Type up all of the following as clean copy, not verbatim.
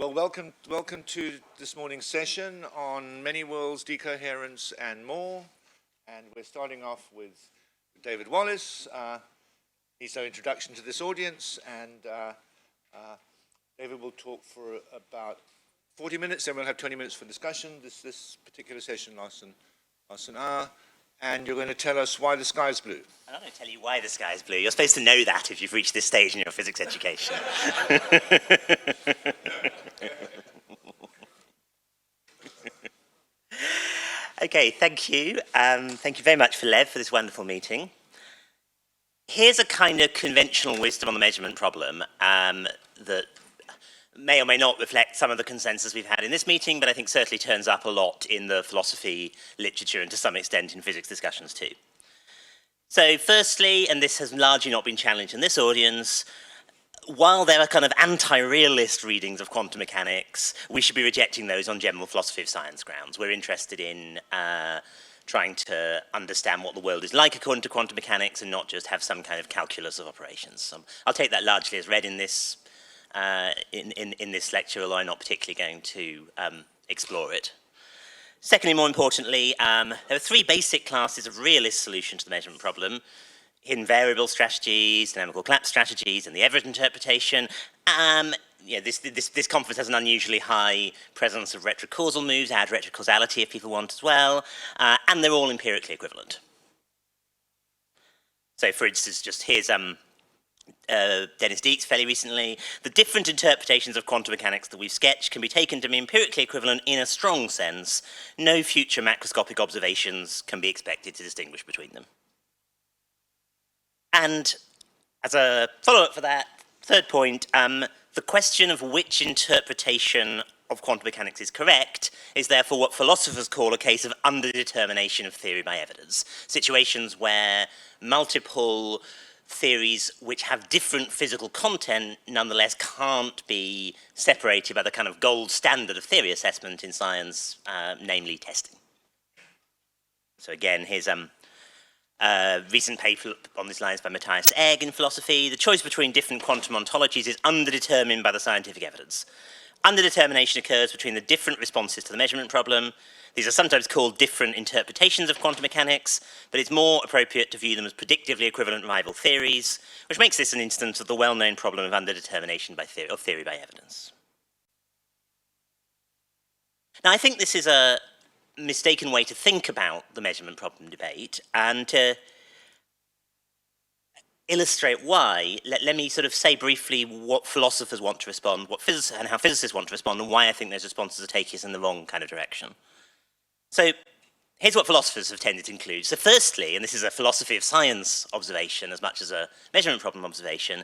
Well, welcome to this morning's session on many worlds, decoherence, and more. And we're starting off with David Wallace. He's our introduction to this audience, and David will talk for about 40 minutes, then we'll have 20 minutes for discussion. This particular session lasts an hour, and you're going to tell us why the sky is blue. I'm not going to tell you why the sky is blue. You're supposed to know that if you've reached this stage in your physics education. Okay, thank you. Thank you very much, Lev, for this wonderful meeting. Here's a kind of conventional wisdom on the measurement problem that may or may not reflect some of the consensus we've had in this meeting, but I think certainly turns up a lot in the philosophy literature and to some extent in physics discussions too. So firstly, and this has largely not been challenged in this audience, while there are kind of anti-realist readings of quantum mechanics, we should be rejecting those on general philosophy of science grounds. We're interested in trying to understand what the world is like according to quantum mechanics and not just have some kind of calculus of operations. So I'll take that largely as read in this in this lecture, although I'm not particularly going to explore it. Secondly, more importantly, there are three basic classes of realist solution to the measurement problem: hidden variable strategies, dynamical-collapse strategies, and the Everett interpretation. This conference has an unusually high presence of retrocausal moves, add retrocausality if people want as well, and they're all empirically equivalent. So for instance, just here's Dennis Dietz fairly recently. The different interpretations of quantum mechanics that we've sketched can be taken to be empirically equivalent in a strong sense. No future macroscopic observations can be expected to distinguish between them. And as a follow-up for that, third point, the question of which interpretation of quantum mechanics is correct is therefore what philosophers call a case of underdetermination of theory by evidence. Situations where multiple theories which have different physical content nonetheless can't be separated by the kind of gold standard of theory assessment in science, namely testing. So again, here's recent paper on this line is by Matthias Egg in philosophy. The choice between different quantum ontologies is underdetermined by the scientific evidence. Underdetermination occurs between the different responses to the measurement problem. These are sometimes called different interpretations of quantum mechanics, but it's more appropriate to view them as predictively equivalent rival theories, which makes this an instance of the well-known problem of underdetermination by theory, of theory by evidence. Now, I think this is a mistaken way to think about the measurement problem debate, and to illustrate why, let me sort of say briefly what philosophers want to respond, and how physicists want to respond, and why I think those responses are taking us in the wrong kind of direction. So here's what philosophers have tended to include. So firstly, and this is a philosophy of science observation as much as a measurement problem observation,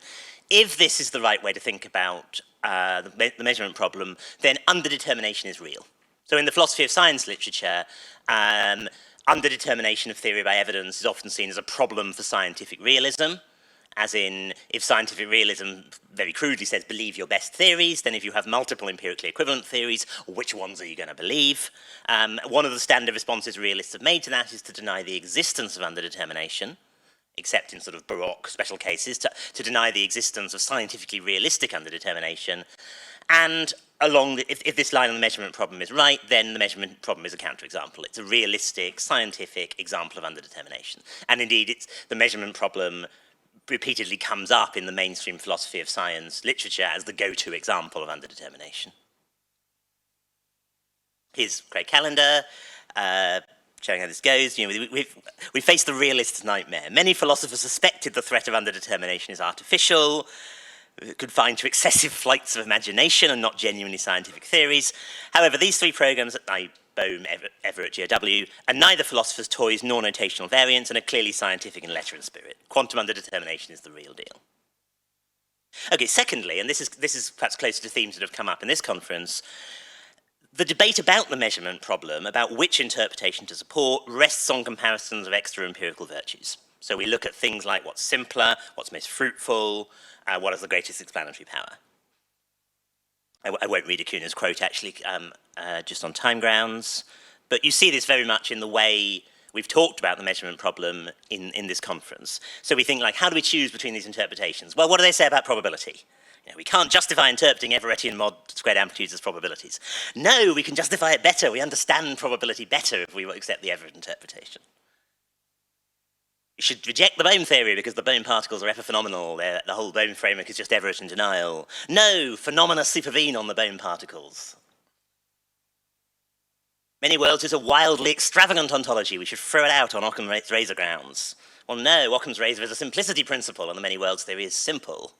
if this is the right way to think about the measurement problem, then underdetermination is real. So in the philosophy of science literature, underdetermination of theory by evidence is often seen as a problem for scientific realism, as in, if scientific realism very crudely says believe your best theories, then if you have multiple empirically equivalent theories, which ones are you going to believe? One of the standard responses realists have made to that is to deny the existence of underdetermination, except in sort of Baroque special cases, to deny the existence of scientifically realistic underdetermination. And if this line on the measurement problem is right, then the measurement problem is a counterexample. It's a realistic, scientific example of underdetermination. And indeed, the measurement problem repeatedly comes up in the mainstream philosophy of science literature as the go-to example of underdetermination. Here's Craig Callender, showing how this goes. We face the realist's nightmare. Many philosophers suspected the threat of underdetermination is artificial, confined to excessive flights of imagination and not genuinely scientific theories. However, these three programs, Bohm, Everett, GOW, are neither philosopher's toys nor notational variants and are clearly scientific in letter and spirit. Quantum underdetermination is the real deal. Okay, secondly, and this is perhaps closer to themes that have come up in this conference, the debate about the measurement problem, about which interpretation to support, rests on comparisons of extra empirical virtues. So we look at things like what's simpler, what's most fruitful, what has the greatest explanatory power. I won't read Akuna's quote, actually, just on time grounds. But you see this very much in the way we've talked about the measurement problem in this conference. So we think, like, how do we choose between these interpretations? Well, what do they say about probability? We can't justify interpreting Everettian mod squared amplitudes as probabilities. No, we can justify it better. We understand probability better if we accept the Everett interpretation. You should reject the Bohm theory because the Bohm particles are epiphenomenal. The whole Bohm framework is just Everett in denial. No, phenomena supervene on the Bohm particles. Many worlds is a wildly extravagant ontology. We should throw it out on Occam's razor grounds. Well, no, Occam's razor is a simplicity principle, and the many worlds theory is simple.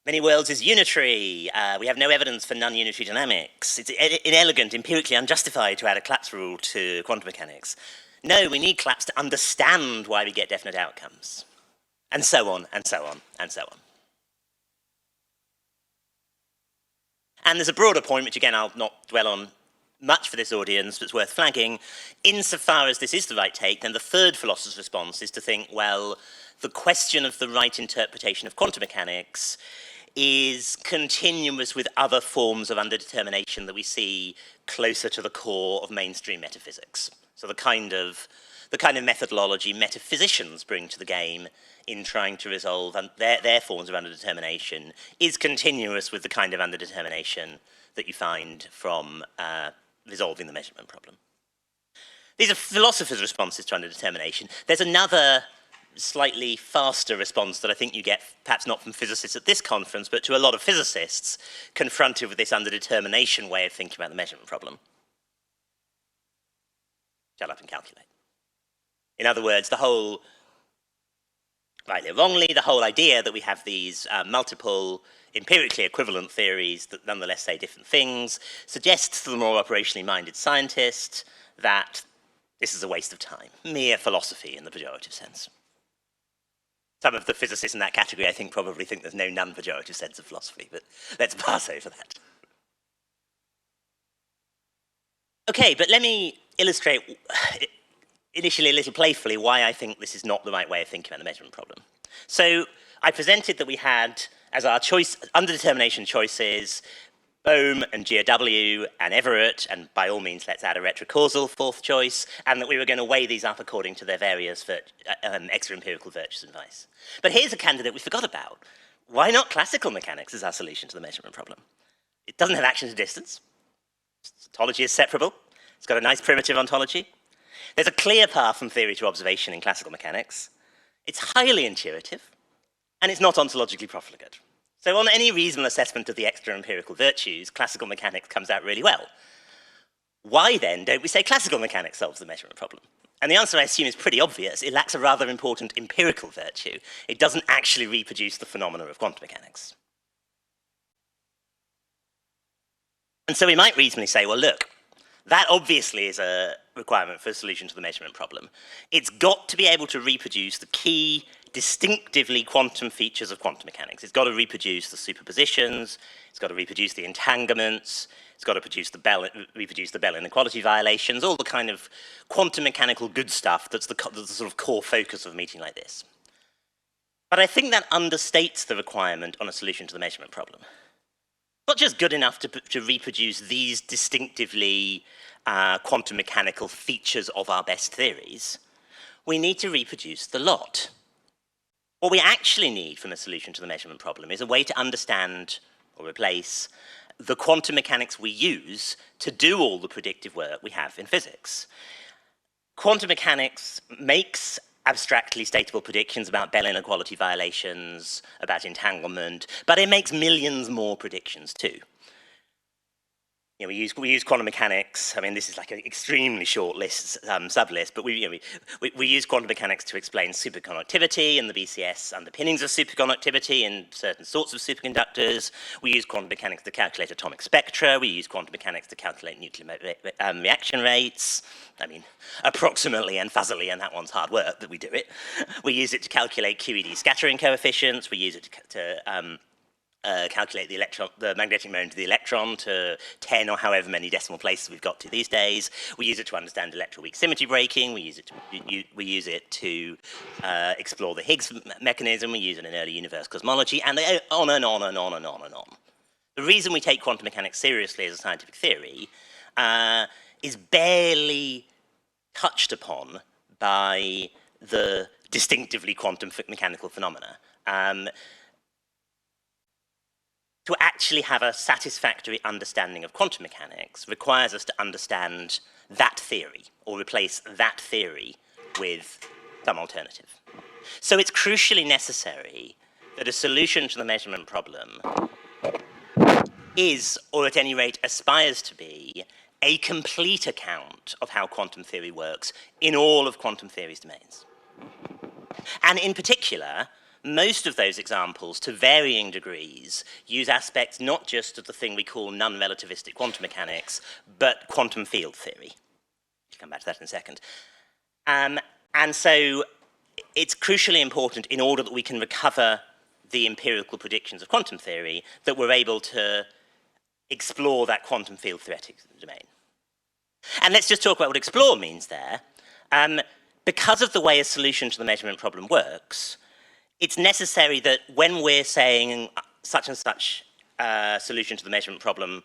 Many worlds is unitary. We have no evidence for non-unitary dynamics. It's inelegant, empirically unjustified to add a collapse rule to quantum mechanics. No, we need collapse to understand why we get definite outcomes. And so on, and so on, and so on. And there's a broader point, which again I'll not dwell on much for this audience, but it's worth flagging. Insofar as this is the right take, then the third philosopher's response is to think, well, the question of the right interpretation of quantum mechanics is continuous with other forms of underdetermination that we see closer to the core of mainstream metaphysics. So the kind of methodology metaphysicians bring to the game in trying to resolve their forms of underdetermination is continuous with the kind of underdetermination that you find from resolving the measurement problem. These are philosophers' responses to underdetermination. There's another slightly faster response that I think you get, perhaps not from physicists at this conference, but to a lot of physicists confronted with this underdetermination way of thinking about the measurement problem. Shut up and calculate. In other words, the whole, rightly or wrongly, the whole idea that we have these multiple empirically equivalent theories that nonetheless say different things suggests to the more operationally minded scientist that this is a waste of time, mere philosophy in the pejorative sense. Some of the physicists in that category, I think, probably think there's no non-pejorative sense of philosophy, but let's pass over that. Okay, but let me illustrate, initially a little playfully, why I think this is not the right way of thinking about the measurement problem. So I presented that we had, as our choice, underdetermination choices, Bohm and GW and Everett, and by all means let's add a retrocausal fourth choice, and that we were going to weigh these up according to their various extra-empirical virtues and vice. But here's a candidate we forgot about. Why not classical mechanics as our solution to the measurement problem? It doesn't have action to distance. Ontology is separable. It's got a nice primitive ontology. There's a clear path from theory to observation in classical mechanics. It's highly intuitive, and it's not ontologically profligate. So on any reasonable assessment of the extra-empirical virtues, classical mechanics comes out really well. Why then don't we say classical mechanics solves the measurement problem? And the answer, I assume, is pretty obvious. It lacks a rather important empirical virtue. It doesn't actually reproduce the phenomena of quantum mechanics. And so we might reasonably say, well, look, that obviously is a requirement for a solution to the measurement problem. It's got to be able to reproduce the key distinctively quantum features of quantum mechanics. It's got to reproduce the superpositions, it's got to reproduce the entanglements, it's got to reproduce the Bell inequality violations, all the kind of quantum mechanical good stuff that's the sort of core focus of a meeting like this. But I think that understates the requirement on a solution to the measurement problem. Not just good enough to reproduce these distinctively quantum mechanical features of our best theories, we need to reproduce the lot. What we actually need from a solution to the measurement problem is a way to understand or replace the quantum mechanics we use to do all the predictive work we have in physics. Quantum mechanics makes abstractly statable predictions about Bell inequality violations, about entanglement, but it makes millions more predictions too. We use quantum mechanics. I mean, this is like an extremely short list, sub-list, but we use quantum mechanics to explain superconductivity and the BCS underpinnings of superconductivity in certain sorts of superconductors. We use quantum mechanics to calculate atomic spectra. We use quantum mechanics to calculate nuclear reaction rates. I mean, approximately and fuzzily, and that one's hard work, but we do it. We use it to calculate QED scattering coefficients. We use it to calculate the magnetic moment of the electron to 10 or however many decimal places we've got to these days. We use it to understand electroweak symmetry breaking. We use it to explore the Higgs mechanism. We use it in early universe cosmology, and on and on and on and on and on. The reason we take quantum mechanics seriously as a scientific theory is barely touched upon by the distinctively quantum mechanical phenomena. to actually have a satisfactory understanding of quantum mechanics requires us to understand that theory, or replace that theory with some alternative. So it's crucially necessary that a solution to the measurement problem is, or at any rate aspires to be, a complete account of how quantum theory works in all of quantum theory's domains. And in particular, most of those examples, to varying degrees, use aspects not just of the thing we call non-relativistic quantum mechanics, but quantum field theory. I'll come back to that in a second. And so it's crucially important, in order that we can recover the empirical predictions of quantum theory, that we're able to explore that quantum field theoretic domain. And let's just talk about what explore means there. Because of the way a solution to the measurement problem works, it's necessary that when we're saying such and such solution to the measurement problem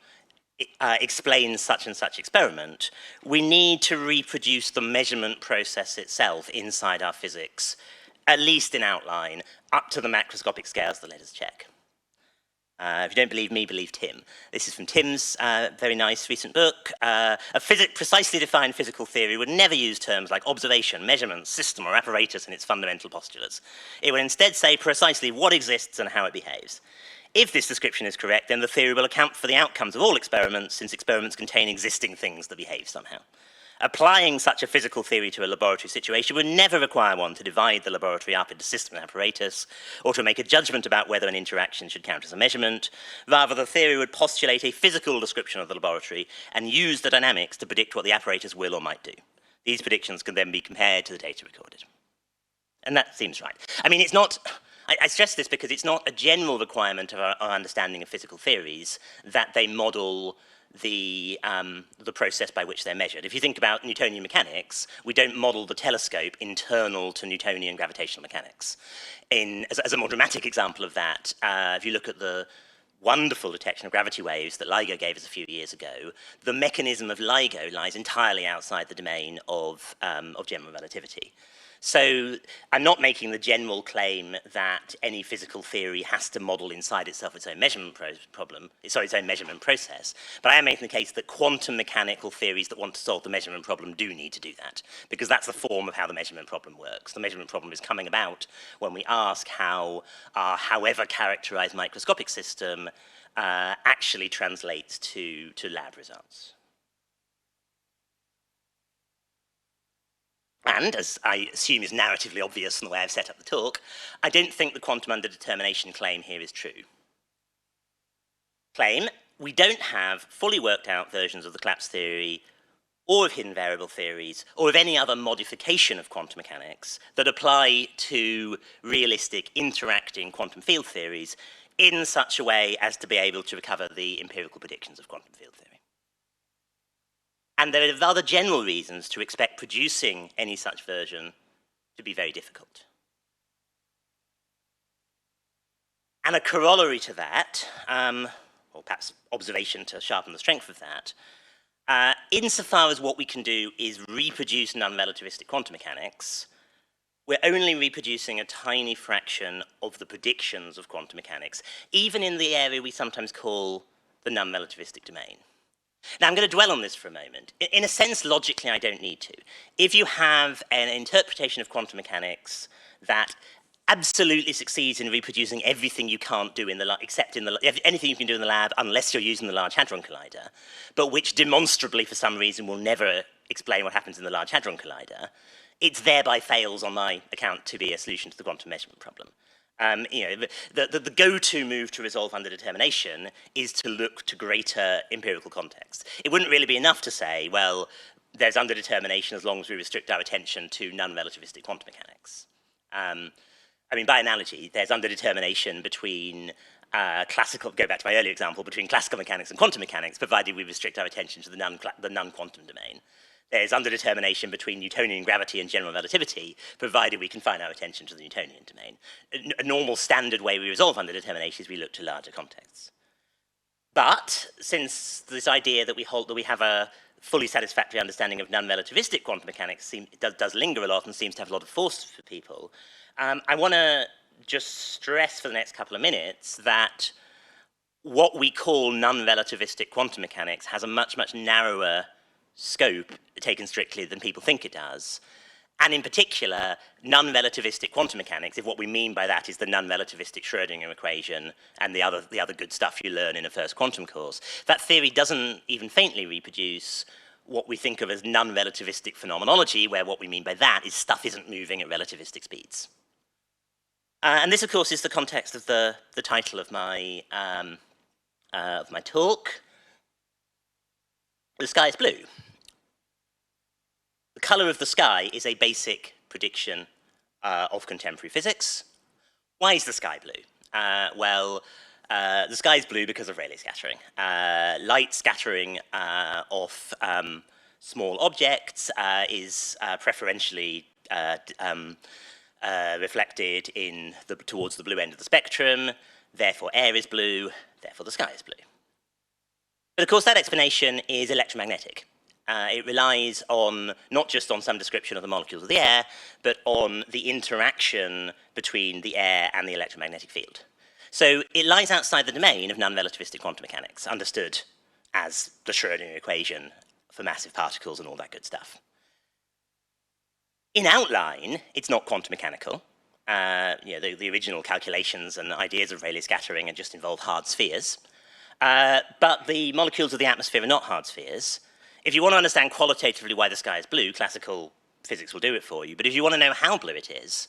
explains such and such experiment, we need to reproduce the measurement process itself inside our physics, at least in outline, up to the macroscopic scales that let us check. If you don't believe me, believe Tim. This is from Tim's very nice recent book. A precisely defined physical theory would never use terms like observation, measurement, system, or apparatus in its fundamental postulates. It would instead say precisely what exists and how it behaves. If this description is correct, then the theory will account for the outcomes of all experiments, since experiments contain existing things that behave somehow. Applying such a physical theory to a laboratory situation would never require one to divide the laboratory up into system and apparatus, or to make a judgment about whether an interaction should count as a measurement. Rather, the theory would postulate a physical description of the laboratory and use the dynamics to predict what the apparatus will or might do. These predictions can then be compared to the data recorded. And that seems right. I mean, it's not... I stress this because it's not a general requirement of our understanding of physical theories that they model the process by which they're measured. If you think about Newtonian mechanics, we don't model the telescope internal to Newtonian gravitational mechanics. As a more dramatic example of that, if you look at the wonderful detection of gravity waves that LIGO gave us a few years ago, the mechanism of LIGO lies entirely outside the domain of general relativity. So I'm not making the general claim that any physical theory has to model inside itself its own measurement its own measurement process, but I am making the case that quantum mechanical theories that want to solve the measurement problem do need to do that, because that's the form of how the measurement problem works. The measurement problem is coming about when we ask how our however characterized microscopic system actually translates to lab results. And, as I assume is narratively obvious from the way I've set up the talk, I don't think the quantum underdetermination claim here is true. Claim, we don't have fully worked out versions of the collapse theory or of hidden variable theories or of any other modification of quantum mechanics that apply to realistic interacting quantum field theories in such a way as to be able to recover the empirical predictions of quantum field theory. And there are other general reasons to expect producing any such version to be very difficult. And a corollary to that, or perhaps observation to sharpen the strength of that, insofar as what we can do is reproduce non-relativistic quantum mechanics, we're only reproducing a tiny fraction of the predictions of quantum mechanics, even in the area we sometimes call the non-relativistic domain. Now, I'm going to dwell on this for a moment. In a sense, logically, I don't need to. If you have an interpretation of quantum mechanics that absolutely succeeds in reproducing everything you can't do in the lab, except in anything you can do in the lab unless you're using the Large Hadron Collider, but which demonstrably, for some reason, will never explain what happens in the Large Hadron Collider, it thereby fails on my account to be a solution to the quantum measurement problem. The go-to move to resolve underdetermination is to look to greater empirical context. It wouldn't really be enough to say, well, there's underdetermination as long as we restrict our attention to non-relativistic quantum mechanics. I mean, by analogy, there's underdetermination between go back to my earlier example, between classical mechanics and quantum mechanics, provided we restrict our attention to the non-quantum domain. There's underdetermination between Newtonian gravity and general relativity, provided we confine our attention to the Newtonian domain. A normal standard way we resolve underdetermination is we look to larger contexts. But since this idea that we have a fully satisfactory understanding of non-relativistic quantum mechanics does linger a lot and seems to have a lot of force for people, I want to just stress for the next couple of minutes that what we call non-relativistic quantum mechanics has a much, much narrower scope, taken strictly, than people think it does. And in particular, non-relativistic quantum mechanics, if what we mean by that is the non-relativistic Schrödinger equation and the other good stuff you learn in a first quantum course, that theory doesn't even faintly reproduce what we think of as non-relativistic phenomenology, where what we mean by that is stuff isn't moving at relativistic speeds. And this, of course, is the context of the title of my talk. The sky is blue. The color of the sky is a basic prediction of contemporary physics. Why is the sky blue? The sky is blue because of Rayleigh scattering. Light scattering off small objects is preferentially reflected towards the blue end of the spectrum. Therefore, air is blue. Therefore, the sky is blue. But of course, that explanation is electromagnetic. It relies on not just on some description of the molecules of the air, but on the interaction between the air and the electromagnetic field. So it lies outside the domain of non-relativistic quantum mechanics, understood as the Schrödinger equation for massive particles and all that good stuff. In outline, it's not quantum mechanical. The original calculations and ideas of Rayleigh scattering just involve hard spheres. But the molecules of the atmosphere are not hard spheres. If you want to understand qualitatively why the sky is blue, classical physics will do it for you. But if you want to know how blue it is,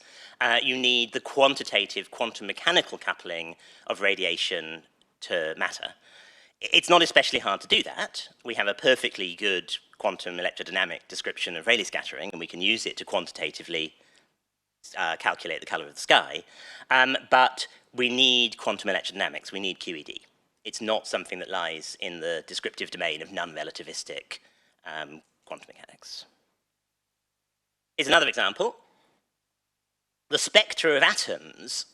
you need the quantitative quantum mechanical coupling of radiation to matter. It's not especially hard to do that. We have a perfectly good quantum electrodynamic description of Rayleigh scattering, and we can use it to quantitatively calculate the color of the sky. But we need quantum electrodynamics. We need QED. It's not something that lies in the descriptive domain of non-relativistic quantum mechanics. Here's another example. The spectra of atoms,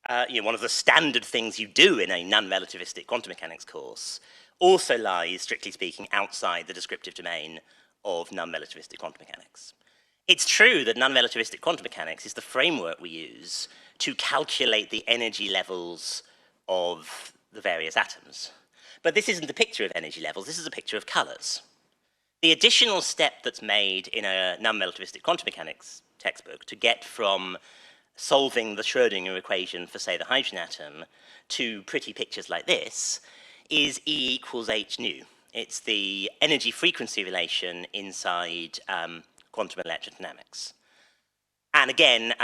one of the standard things you do in a non-relativistic quantum mechanics course, also lies, strictly speaking, outside the descriptive domain of non-relativistic quantum mechanics. It's true that non-relativistic quantum mechanics is the framework we use to calculate the energy levels of the various atoms. But this isn't a picture of energy levels, this is a picture of colors. The additional step that's made in a non-relativistic quantum mechanics textbook to get from solving the Schrödinger equation for, say, the hydrogen atom to pretty pictures like this is E equals h nu. It's the energy frequency relation inside quantum electrodynamics. And again,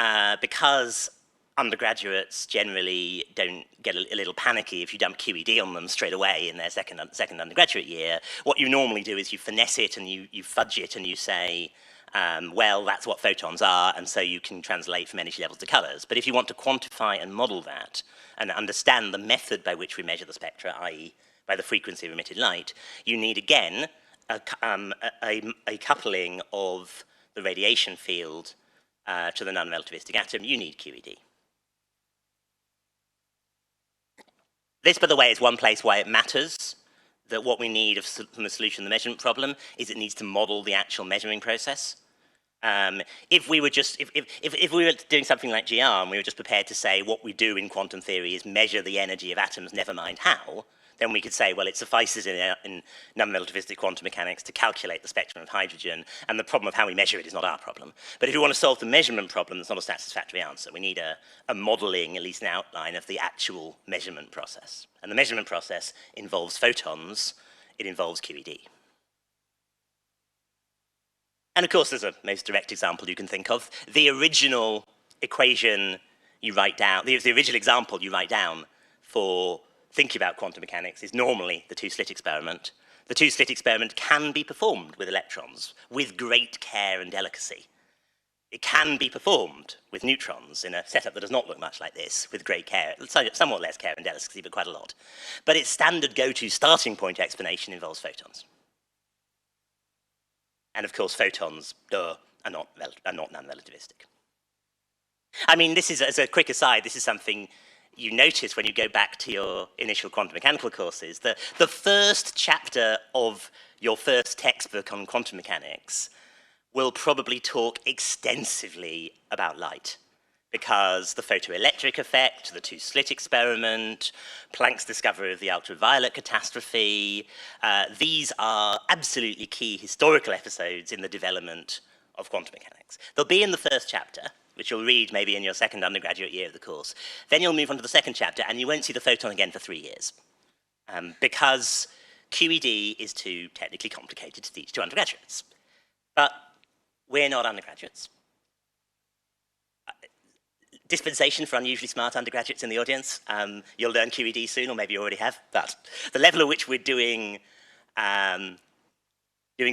because undergraduates generally don't get a little panicky if you dump QED on them straight away in their second undergraduate year, what you normally do is you finesse it and you fudge it and you say, well, that's what photons are, and so you can translate from energy levels to colors. But if you want to quantify and model that and understand the method by which we measure the spectra, i.e. by the frequency of emitted light, you need, again, a coupling of the radiation field to the non-relativistic atom. You need QED. This, by the way, is one place why it matters that what we need from the solution of the measurement problem is it needs to model the actual measuring process. If we were doing something like GR and we were just prepared to say what we do in quantum theory is measure the energy of atoms, never mind how, then we could say, well, it suffices in non-relativistic quantum mechanics to calculate the spectrum of hydrogen, and the problem of how we measure it is not our problem. But if we want to solve the measurement problem, that's not a satisfactory answer. We need a modeling, at least an outline, of the actual measurement process. And the measurement process involves photons. It involves QED. And of course, there's a most direct example you can think of. The original equation you write down, the original example you write down for thinking about quantum mechanics is normally the two-slit experiment. The two-slit experiment can be performed with electrons with great care and delicacy. It can be performed with neutrons in a setup that does not look much like this, with great care, somewhat less care and delicacy, but quite a lot. But its standard go-to starting point explanation involves photons. And of course, photons are not non-relativistic. I mean, this is, as a quick aside, this is something you notice when you go back to your initial quantum mechanical courses. The first chapter of your first textbook on quantum mechanics will probably talk extensively about light. because the photoelectric effect, the two-slit experiment, Planck's discovery of the ultraviolet catastrophe, these are absolutely key historical episodes in the development of quantum mechanics. They'll be in the first chapter, which you'll read maybe in your second undergraduate year of the course. Then you'll move on to the second chapter, and you won't see the photon again for 3 years, because QED is too technically complicated to teach to undergraduates. But we're not undergraduates. Dispensation for unusually smart undergraduates in the audience. You'll learn QED soon, or maybe you already have, but the level at which we're doing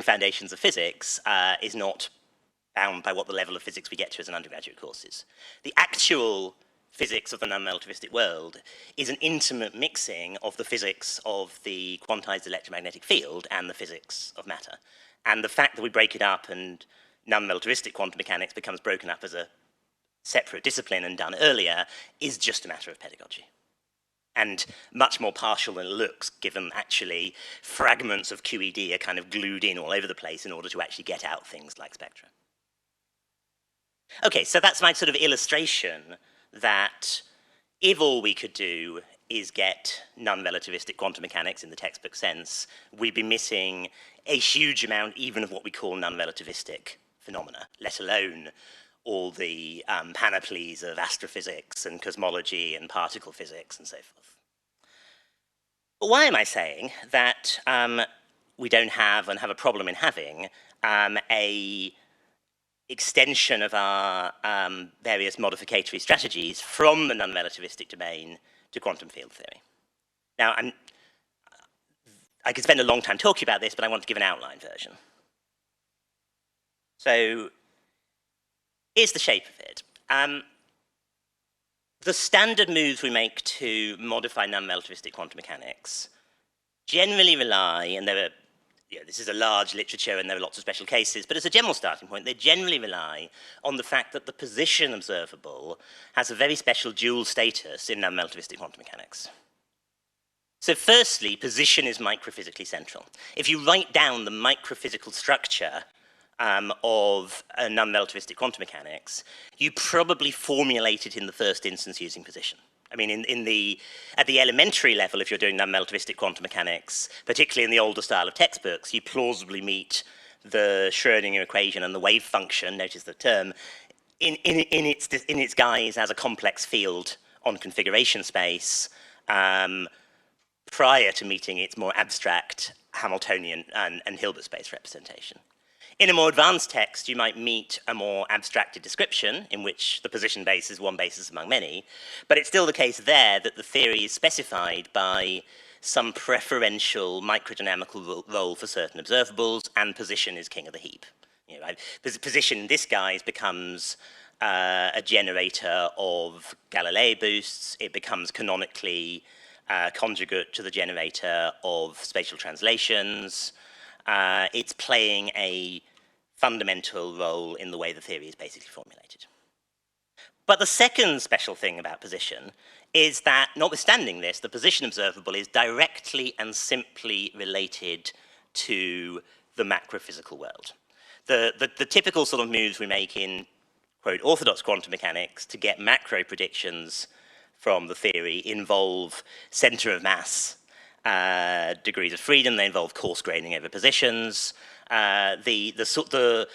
foundations of physics is not bound by what the level of physics we get to as an undergraduate course is. The actual physics of the non-relativistic world is an intimate mixing of the physics of the quantized electromagnetic field and the physics of matter. And the fact that we break it up and non-relativistic quantum mechanics becomes broken up as a separate discipline and done earlier is just a matter of pedagogy. And much more partial than it looks, given actually fragments of QED are kind of glued in all over the place in order to actually get out things like spectra. Okay, so that's my sort of illustration that if all we could do is get non-relativistic quantum mechanics in the textbook sense, we'd be missing a huge amount even of what we call non-relativistic phenomena, let alone all the panoplies of astrophysics and cosmology and particle physics and so forth. But why am I saying that we don't have and have a problem in having a extension of our various modificatory strategies from the non-relativistic domain to quantum field theory? Now, I could spend a long time talking about this, but I want to give an outline version. So here's the shape of it. The standard moves we make to modify non-relativistic quantum mechanics generally rely, and this is a large literature and there are lots of special cases, but as a general starting point, they generally rely on the fact that the position observable has a very special dual status in non-relativistic quantum mechanics. So firstly, position is microphysically central. If you write down the microphysical structure of non-relativistic quantum mechanics, you probably formulate it in the first instance using position. I mean, at the elementary level, if you're doing non-relativistic quantum mechanics, particularly in the older style of textbooks, you plausibly meet the Schrödinger equation and the wave function, notice the term, in its guise as a complex field on configuration space, prior to meeting its more abstract Hamiltonian and Hilbert space representation. In a more advanced text, you might meet a more abstracted description in which the position base is one basis among many, but it's still the case there that the theory is specified by some preferential microdynamical role for certain observables, and position is king of the heap. You know, position in this guise becomes a generator of Galilei boosts. It becomes canonically conjugate to the generator of spatial translations. It's playing a fundamental role in the way the theory is basically formulated. But the second special thing about position is that, notwithstanding this, the position observable is directly and simply related to the macrophysical world. The typical sort of moves we make in, quote, orthodox quantum mechanics to get macro predictions from the theory involve center of mass degrees of freedom. They involve coarse graining over positions. The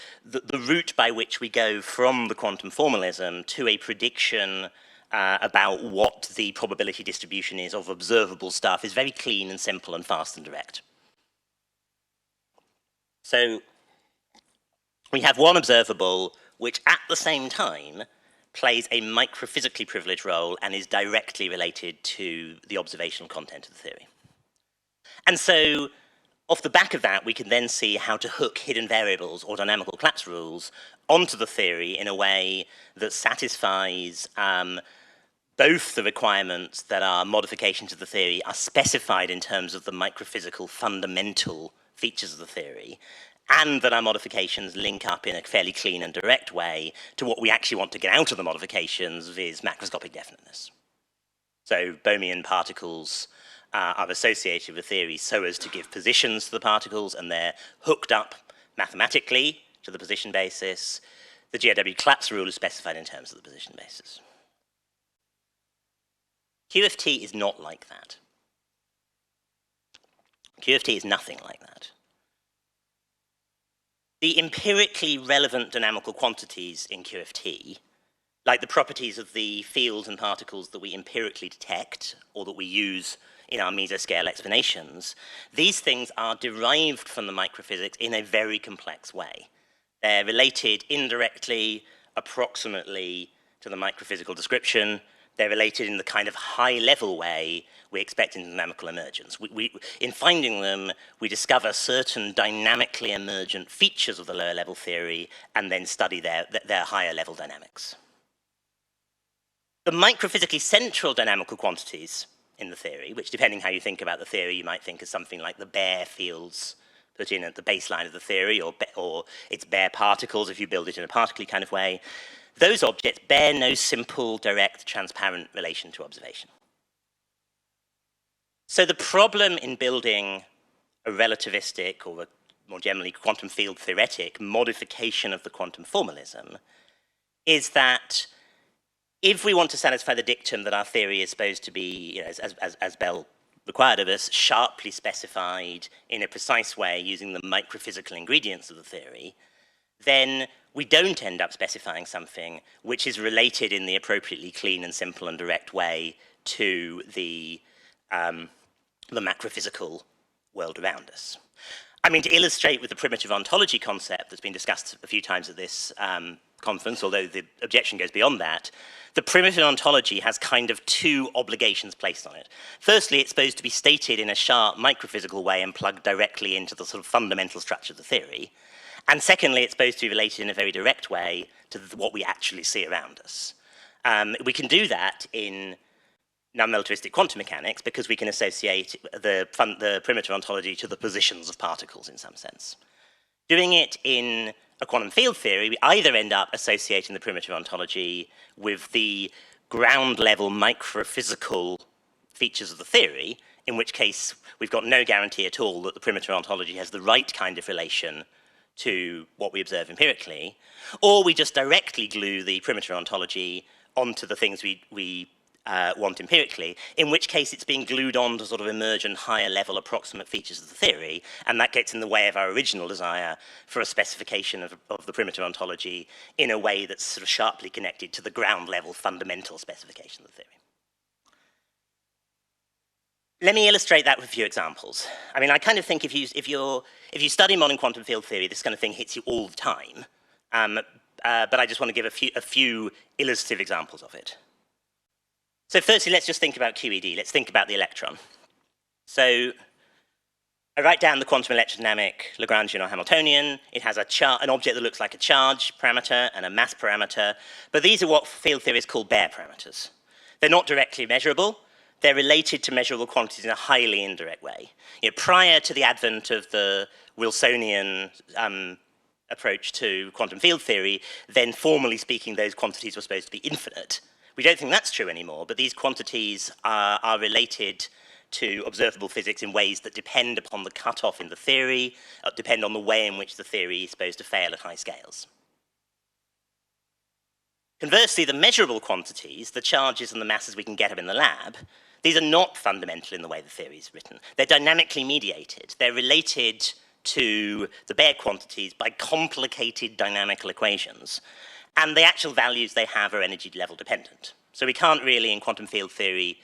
route by which we go from the quantum formalism to a prediction about what the probability distribution is of observable stuff is very clean and simple and fast and direct. So we have one observable which at the same time plays a microphysically privileged role and is directly related to the observational content of the theory. And so, off the back of that, we can then see how to hook hidden variables or dynamical collapse rules onto the theory in a way that satisfies both the requirements that our modifications of the theory are specified in terms of the microphysical fundamental features of the theory, and that our modifications link up in a fairly clean and direct way to what we actually want to get out of the modifications, viz. Macroscopic definiteness. So Bohmian particles are associated with theory so as to give positions to the particles, and they're hooked up mathematically to the position basis. The GRW collapse rule is specified in terms of the position basis. QFT is not like that. QFT is nothing like that. The empirically relevant dynamical quantities in QFT, like the properties of the fields and particles that we empirically detect or that we use in our mesoscale explanations, these things are derived from the microphysics in a very complex way. They're related indirectly, approximately to the microphysical description. They're related in the kind of high-level way we expect in dynamical emergence. In finding them, we discover certain dynamically emergent features of the lower-level theory and then study their higher-level dynamics. The microphysically central dynamical quantities in the theory, which depending how you think about the theory, you might think of something like the bare fields put in at the baseline of the theory, or its bare particles if you build it in a particle kind of way. Those objects bear no simple, direct, transparent relation to observation. So the problem in building a relativistic, or more generally quantum field theoretic, modification of the quantum formalism is that if we want to satisfy the dictum that our theory is supposed to be, as Bell required of us, sharply specified in a precise way using the microphysical ingredients of the theory, then we don't end up specifying something which is related in the appropriately clean and simple and direct way to the macrophysical world around us. I mean, to illustrate with the primitive ontology concept that's been discussed a few times at this conference, although the objection goes beyond that, the primitive ontology has kind of two obligations placed on it. Firstly, it's supposed to be stated in a sharp microphysical way and plugged directly into the sort of fundamental structure of the theory. And secondly, it's supposed to be related in a very direct way to what we actually see around us. We can do that in non-relativistic quantum mechanics because we can associate the primitive ontology to the positions of particles in some sense. Doing it in a quantum field theory, we either end up associating the primitive ontology with the ground level microphysical features of the theory, in which case we've got no guarantee at all that the primitive ontology has the right kind of relation to what we observe empirically, or we just directly glue the primitive ontology onto the things we want empirically, in which case it's being glued on to sort of emergent higher level approximate features of the theory, and that gets in the way of our original desire for a specification of the primitive ontology in a way that's sort of sharply connected to the ground level fundamental specification of the theory. Let me illustrate that with a few examples. I mean, I kind of think if you study modern quantum field theory, this kind of thing hits you all the time, but I just want to give a few illustrative examples of it. So firstly, let's just think about QED. Let's think about the electron. So I write down the quantum electrodynamic Lagrangian or Hamiltonian. It has an object that looks like a charge parameter and a mass parameter, but these are what field theorists call bare parameters. They're not directly measurable. They're related to measurable quantities in a highly indirect way. Prior to the advent of the Wilsonian approach to quantum field theory, then formally speaking, those quantities were supposed to be infinite. We don't think that's true anymore, but these quantities are related to observable physics in ways that depend upon the cutoff in the theory, depend on the way in which the theory is supposed to fail at high scales. Conversely, the measurable quantities, the charges and the masses we can get up in the lab, these are not fundamental in the way the theory is written. They're dynamically mediated. They're related to the bare quantities by complicated dynamical equations. And the actual values they have are energy level dependent. So we can't really, in quantum field theory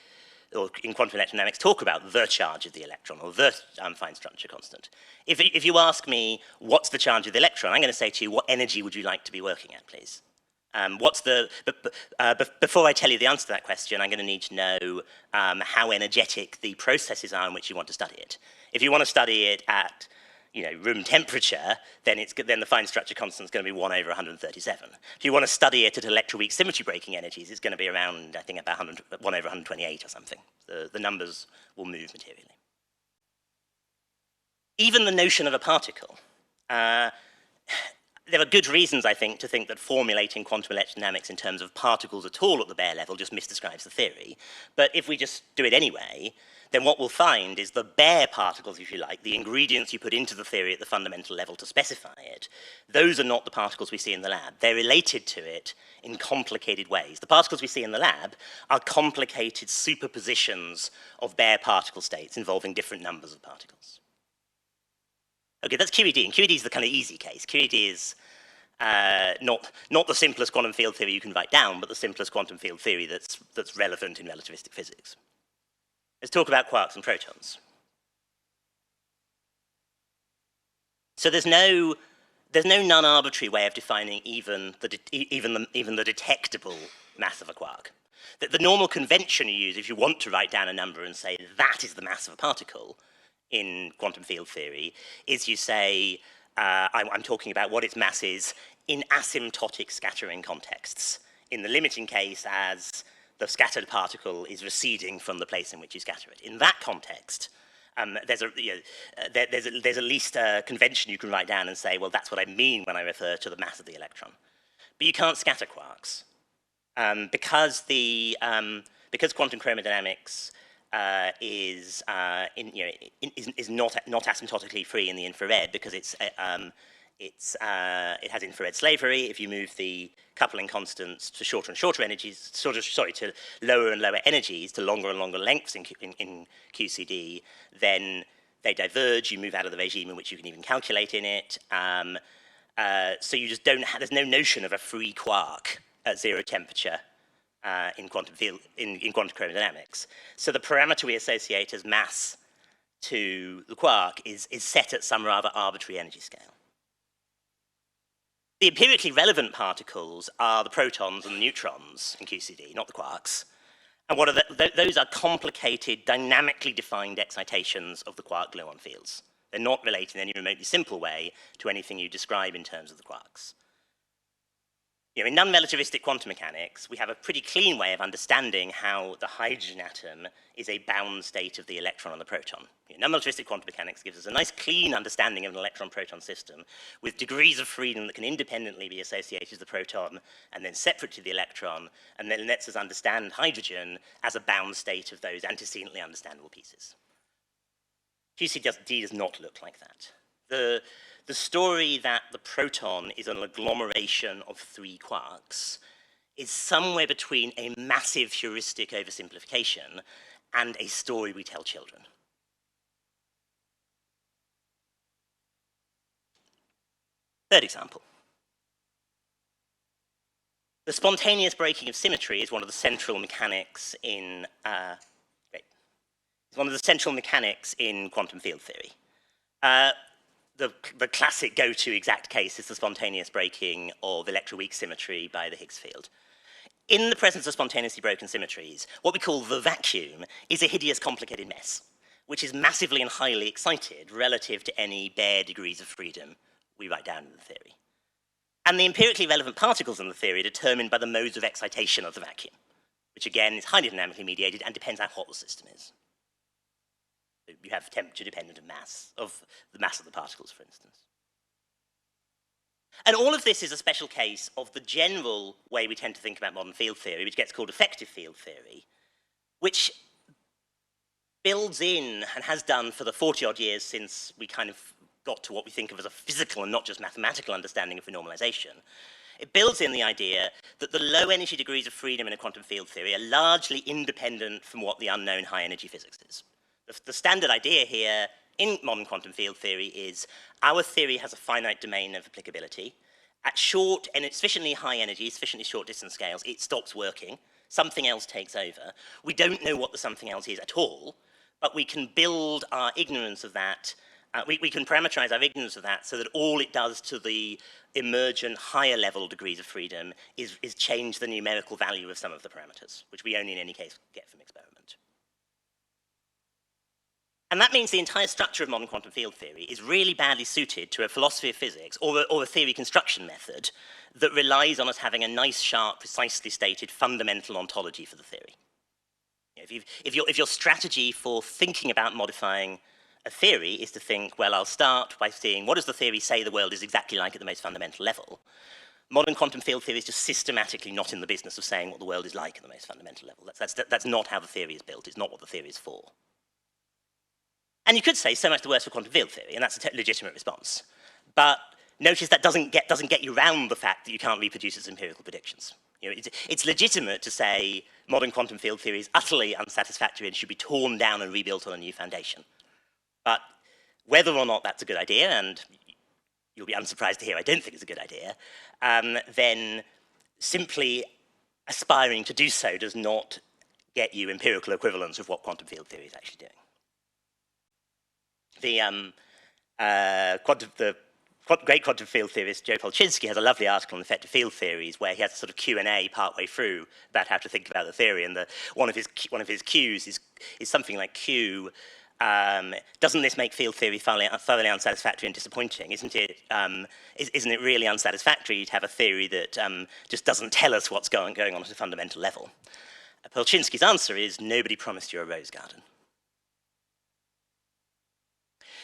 or in quantum electrodynamics, talk about the charge of the electron or the fine structure constant. If you ask me, what's the charge of the electron, I'm going to say to you, what energy would you like to be working at, please? Before I tell you the answer to that question, I'm going to need to know how energetic the processes are in which you want to study it. If you want to study it at room temperature, then the fine structure constant is going to be 1 over 137. If you want to study it at electroweak symmetry breaking energies, it's going to be around, I think, about 1 over 128 or something. The numbers will move materially. Even the notion of a particle. There are good reasons, I think, to think that formulating quantum electrodynamics in terms of particles at all at the bare level just misdescribes the theory. But if we just do it anyway, then what we'll find is the bare particles, if you like, the ingredients you put into the theory at the fundamental level to specify it, those are not the particles we see in the lab. They're related to it in complicated ways. The particles we see in the lab are complicated superpositions of bare particle states involving different numbers of particles. Okay, that's QED, and QED is the kind of easy case. QED is not the simplest quantum field theory you can write down, but the simplest quantum field theory that's relevant in relativistic physics. Let's talk about quarks and protons. So there's no non-arbitrary way of defining even the detectable mass of a quark. The normal convention you use if you want to write down a number and say that is the mass of a particle in quantum field theory is you say I'm talking about what its mass is in asymptotic scattering contexts. In the limiting case, as the scattered particle is receding from the place in which you scatter it. In that context, there's at least a convention you can write down and say, well, that's what I mean when I refer to the mass of the electron. But you can't scatter quarks because quantum chromodynamics is not asymptotically free in the infrared because it has infrared slavery. If you move the coupling constants to shorter and shorter energies, to lower and lower energies, to longer and longer lengths in QCD, then they diverge. You move out of the regime in which you can even calculate in it. So you just don't have, there's no notion of a free quark at zero temperature in quantum chromodynamics. So the parameter we associate as mass to the quark is set at some rather arbitrary energy scale. The empirically relevant particles are the protons and the neutrons in QCD, not the quarks. And what are those are complicated, dynamically defined excitations of the quark-gluon fields. They're not related in any remotely simple way to anything you describe in terms of the quarks. In non-relativistic quantum mechanics, we have a pretty clean way of understanding how the hydrogen atom is a bound state of the electron and the proton. Non-relativistic quantum mechanics gives us a nice clean understanding of an electron-proton system with degrees of freedom that can independently be associated with the proton and then separate to the electron, and then lets us understand hydrogen as a bound state of those antecedently understandable pieces. QCD does not look like that. The story that the proton is an agglomeration of three quarks is somewhere between a massive heuristic oversimplification and a story we tell children. Third example. The spontaneous breaking of symmetry is one of the central mechanics in quantum field theory. The classic go-to exact case is the spontaneous breaking of electroweak symmetry by the Higgs field. In the presence of spontaneously broken symmetries, what we call the vacuum is a hideous, complicated mess, which is massively and highly excited relative to any bare degrees of freedom we write down in the theory. And the empirically relevant particles in the theory are determined by the modes of excitation of the vacuum, which again is highly dynamically mediated and depends on how hot the system is. You have temperature dependent of the mass of the particles, for instance. And all of this is a special case of the general way we tend to think about modern field theory, which gets called effective field theory, which builds in, and has done for the 40-odd years since we kind of got to what we think of as a physical and not just mathematical understanding of renormalization. It builds in the idea that the low energy degrees of freedom in a quantum field theory are largely independent from what the unknown high energy physics is. The standard idea here in modern quantum field theory is our theory has a finite domain of applicability. At short and sufficiently high energy, sufficiently short distance scales, it stops working. Something else takes over. We don't know what the something else is at all, but we can build our ignorance of that. We can parameterize our ignorance of that so that all it does to the emergent higher level degrees of freedom is change the numerical value of some of the parameters, which we only in any case get from experiment. And that means the entire structure of modern quantum field theory is really badly suited to a philosophy of physics or a theory construction method that relies on us having a nice, sharp, precisely stated fundamental ontology for the theory. If your strategy for thinking about modifying a theory is to think, well, I'll start by seeing what does the theory say the world is exactly like at the most fundamental level. Modern quantum field theory is just systematically not in the business of saying what the world is like at the most fundamental level. That's not how the theory is built. It's not what the theory is for. And you could say so much the worse for quantum field theory, and that's a legitimate response. But notice that doesn't get you around the fact that you can't reproduce its empirical predictions. You know, it's legitimate to say modern quantum field theory is utterly unsatisfactory and should be torn down and rebuilt on a new foundation. But whether or not that's a good idea, and you'll be unsurprised to hear I don't think it's a good idea, then simply aspiring to do so does not get you empirical equivalence of what quantum field theory is actually doing. The great quantum field theorist Joe Polchinski has a lovely article on effective field theories where he has a sort of Q&A partway through about how to think about the theory, and one of his cues is something like Q. Doesn't this make field theory thoroughly unsatisfactory and disappointing? Isn't it really unsatisfactory to have a theory that just doesn't tell us what's going on at a fundamental level? Polchinski's answer is, nobody promised you a rose garden.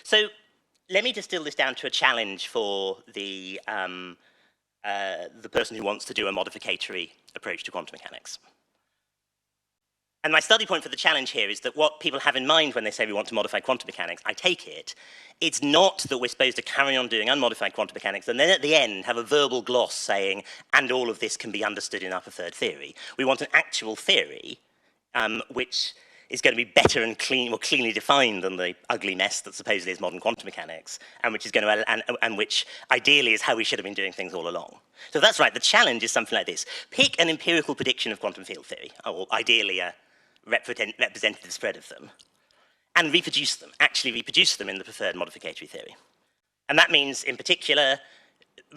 So let me distill this down to a challenge for the person who wants to do a modificatory approach to quantum mechanics. And my study point for the challenge here is that what people have in mind when they say we want to modify quantum mechanics, I take it, it's not that we're supposed to carry on doing unmodified quantum mechanics and then at the end have a verbal gloss saying, and all of this can be understood in our preferred theory. We want an actual theory which is going to be better and more cleanly defined than the ugly mess that supposedly is modern quantum mechanics, and which is going to, and which ideally is how we should have been doing things all along. So that's right. The challenge is something like this: pick an empirical prediction of quantum field theory, or ideally a representative spread of them, and reproduce them. Actually, reproduce them in the preferred modificatory theory, and that means, in particular,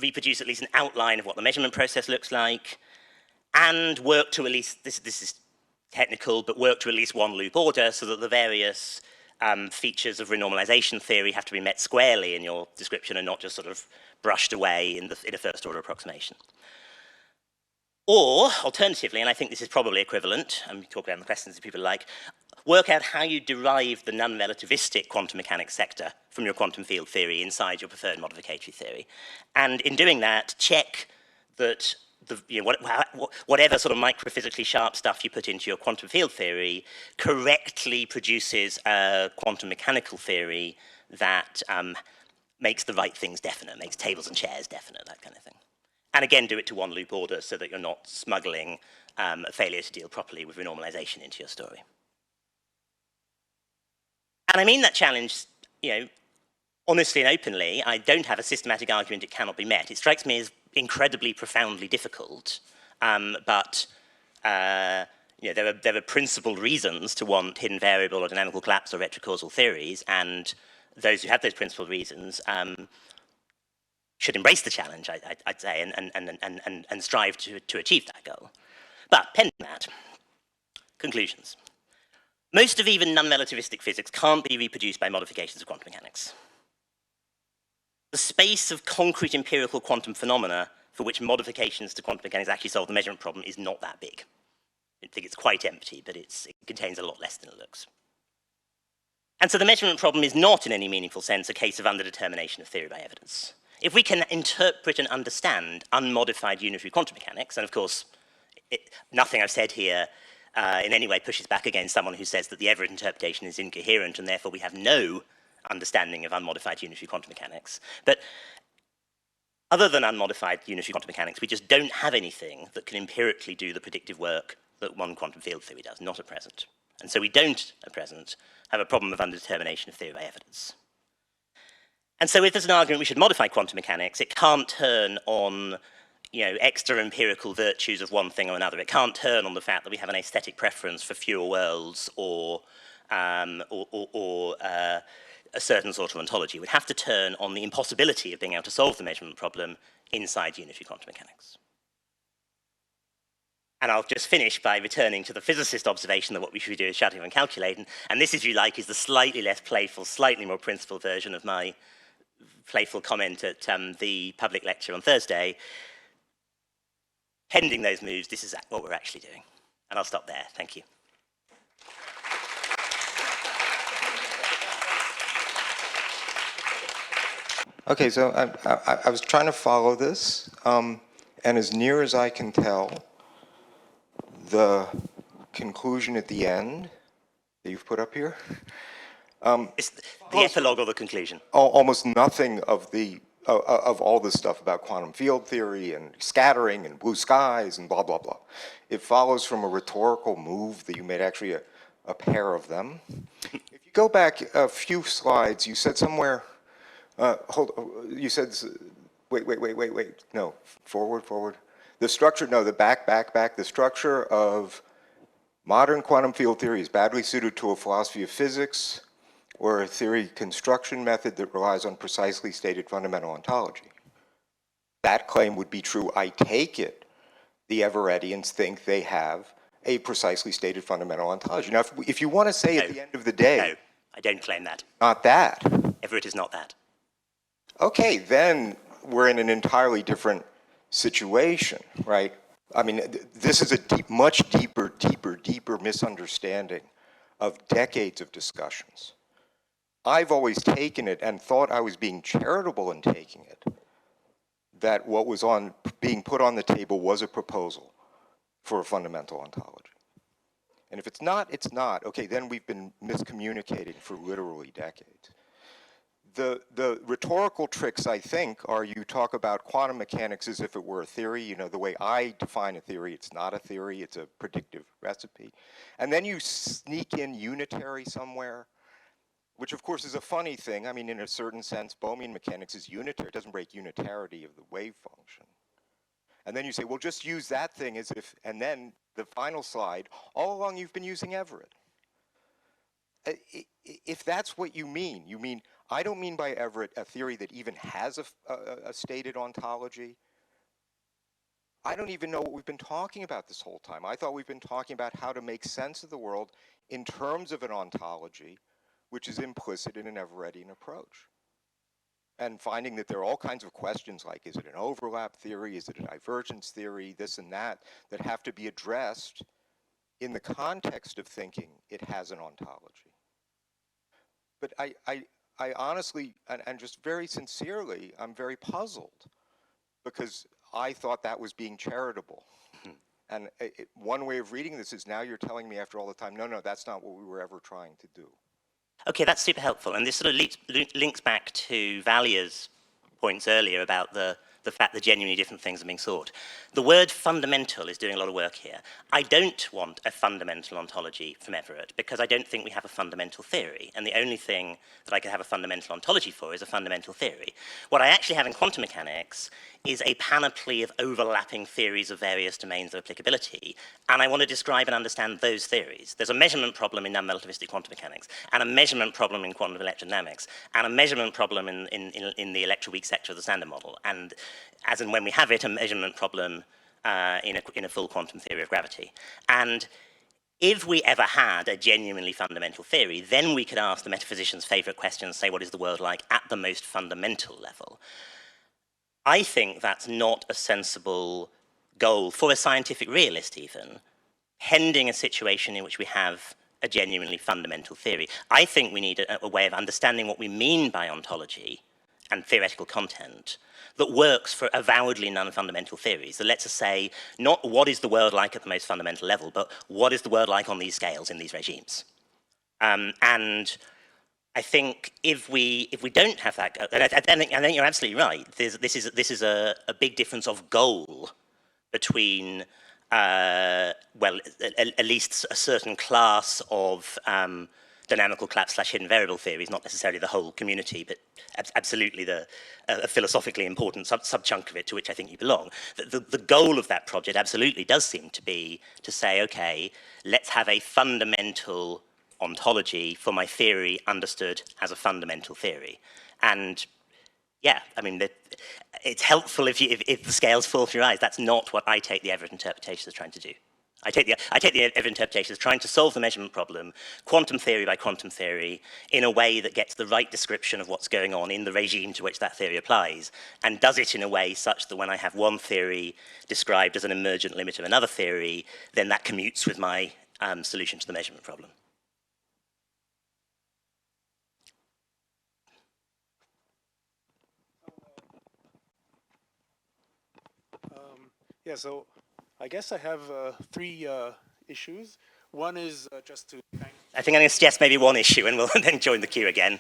reproduce at least an outline of what the measurement process looks like, and work to at least this is technical, but work to at least one loop order so that the various features of renormalization theory have to be met squarely in your description and not just sort of brushed away in a first order approximation. Or, alternatively, and I think this is probably equivalent, and we talk about the questions that people like, work out how you derive the non-relativistic quantum mechanics sector from your quantum field theory inside your preferred modificatory theory. And in doing that, check that whatever sort of microphysically sharp stuff you put into your quantum field theory correctly produces a quantum mechanical theory that makes the right things definite, makes tables and chairs definite, that kind of thing. And again, do it to one loop order so that you're not smuggling a failure to deal properly with renormalization into your story. And I mean that challenge, honestly and openly. I don't have a systematic argument it cannot be met. It strikes me as incredibly profoundly difficult, but there are principled reasons to want hidden variable or dynamical collapse or retrocausal theories, and those who have those principled reasons should embrace the challenge, I'd say, and strive to achieve that goal. But pending that, conclusions. Most of even non-relativistic physics can't be reproduced by modifications of quantum mechanics. The space of concrete empirical quantum phenomena for which modifications to quantum mechanics actually solve the measurement problem is not that big. I think it's quite empty, but it contains a lot less than it looks. And so the measurement problem is not in any meaningful sense a case of underdetermination of theory by evidence. If we can interpret and understand unmodified unitary quantum mechanics, and of course, nothing I've said here in any way pushes back against someone who says that the Everett interpretation is incoherent and therefore we have no understanding of unmodified unitary quantum mechanics. But other than unmodified unitary quantum mechanics, we just don't have anything that can empirically do the predictive work that one quantum field theory does, not at present. And so we don't, at present, have a problem of underdetermination of theory by evidence. And so if there's an argument we should modify quantum mechanics, it can't turn on extra empirical virtues of one thing or another. It can't turn on the fact that we have an aesthetic preference for fewer worlds or a certain sort of ontology. Would have to turn on the impossibility of being able to solve the measurement problem inside unitary quantum mechanics. And I'll just finish by returning to the physicist observation that what we should do is shut up and calculate. And this, if you like, is the slightly less playful, slightly more principled version of my playful comment at the public lecture on Thursday. Pending those moves, this is what we're actually doing. And I'll stop there. Thank you. Okay, so I was trying to follow this, and as near as I can tell, the conclusion at the end that you've put up here It's the epilogue or the conclusion. Almost nothing of of all this stuff about quantum field theory and scattering and blue skies and blah, blah, blah. It follows from a rhetorical move that you made actually a pair of them. If you go back a few slides, you said somewhere, you said, wait, no, forward. The structure, no, the back, the structure of modern quantum field theory is badly suited to a philosophy of physics or a theory construction method that relies on precisely stated fundamental ontology. That claim would be true. I take it the Everettians think they have a precisely stated fundamental ontology. Now, if you want to say at the end of the day... No, I don't claim that. Not that. Everett is not that. Okay, then we're in an entirely different situation, right? I mean, this is a much deeper misunderstanding of decades of discussions. I've always taken it and thought I was being charitable in taking it, that what was being put on the table was a proposal for a fundamental ontology. And if it's not, it's not. Okay, then we've been miscommunicating for literally decades. The rhetorical tricks, I think, are you talk about quantum mechanics as if it were a theory. You know, the way I define a theory, it's not a theory, it's a predictive recipe. And then you sneak in unitary somewhere, which of course is a funny thing. I mean, in a certain sense, Bohmian mechanics is unitary. It doesn't break unitarity of the wave function. And then you say, well, just use that thing as if, and then the final slide, all along you've been using Everett. If that's what you mean, I don't mean by Everett a theory that even has a stated ontology. I don't even know what we've been talking about this whole time. I thought we've been talking about how to make sense of the world in terms of an ontology, which is implicit in an Everettian approach. And finding that there are all kinds of questions like, is it an overlap theory, is it a divergence theory, this and that have to be addressed in the context of thinking it has an ontology. But I honestly, and just very sincerely, I'm very puzzled because I thought that was being charitable. And one way of reading this is now you're telling me after all the time, no, that's not what we were ever trying to do. Okay, that's super helpful. And this sort of links back to Valia's points earlier about the fact that genuinely different things are being sought. The word fundamental is doing a lot of work here. I don't want a fundamental ontology from Everett because I don't think we have a fundamental theory. And the only thing that I could have a fundamental ontology for is a fundamental theory. What I actually have in quantum mechanics is a panoply of overlapping theories of various domains of applicability, and I want to describe and understand those theories. There's a measurement problem in non-relativistic quantum mechanics, and a measurement problem in quantum electrodynamics, and a measurement problem in the electroweak sector of the Standard Model, and as and when we have it, a measurement problem in a full quantum theory of gravity. And if we ever had a genuinely fundamental theory, then we could ask the metaphysician's favorite question, say, what is the world like at the most fundamental level? I think that's not a sensible goal for a scientific realist even, pending a situation in which we have a genuinely fundamental theory. I think we need a way of understanding what we mean by ontology and theoretical content that works for avowedly non-fundamental theories. So let's say, not what is the world like at the most fundamental level, but what is the world like on these scales in these regimes? And I think if we don't have that, and I think you're absolutely right. This is a big difference of goal between well, at least a certain class of dynamical-collapse / hidden variable theories, not necessarily the whole community, but absolutely a philosophically important sub-chunk of it to which I think you belong. The goal of that project absolutely does seem to be to say, okay, let's have a fundamental ontology for my theory understood as a fundamental theory. And yeah, I mean, it's helpful if the scales fall from your eyes. That's not what I take the Everett interpretation as trying to do. I take the Everett interpretation as trying to solve the measurement problem, quantum theory by quantum theory, in a way that gets the right description of what's going on in the regime to which that theory applies, and does it in a way such that when I have one theory described as an emergent limit of another theory, then that commutes with my solution to the measurement problem. Yeah, so I guess I have three issues. One is just to thank I think I'm going to suggest maybe one issue and we'll then join the queue again.